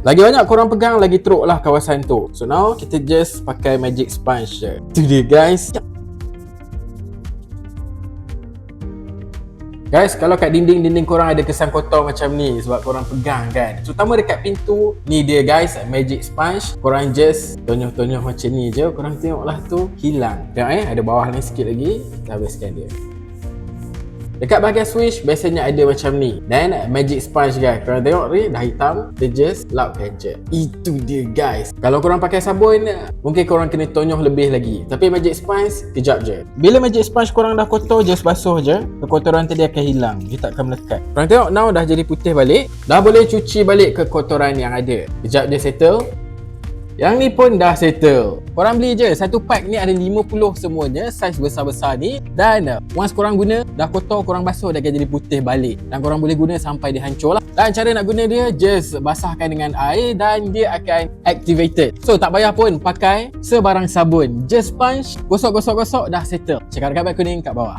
Lagi banyak korang pegang, lagi teruk lah kawasan tu. So now kita just pakai magic sponge je. Itu dia guys. Guys, kalau kat dinding-dinding korang ada kesan kotor macam ni sebab korang pegang kan, terutama dekat pintu, ni dia guys, magic sponge. Korang just tonyoh-tonyoh macam ni je, korang tengoklah tu hilang. Tengok ada bawah ni sikit lagi, kita habiskan dia. Dekat bahagian switch biasanya ada macam ni. Dan magic sponge guys, korang tengok ni dah hitam, dia just lapkan je. Itu dia guys. Kalau korang pakai sabun, mungkin korang kena tonyoh lebih lagi. Tapi magic sponge, kejap je. Bila magic sponge korang dah kotor, just basuh je, kekotoran tadi akan hilang, dia tak akan melekat. Korang tengok now dah jadi putih balik. Dah boleh cuci balik kekotoran yang ada. Kejap dia settle. Yang ni pun dah settle. Korang beli je, satu pack ni ada 50 semuanya, saiz besar-besar ni. Dan once korang guna, dah kotor, korang basuh, dia akan jadi putih balik. Dan korang boleh guna sampai dia hancur lah. Dan cara nak guna dia, just basahkan dengan air dan dia akan activated. So tak payah pun pakai sebarang sabun, just sponge, gosok-gosok-gosok, dah settle. Check out dekat beg kuning kat bawah.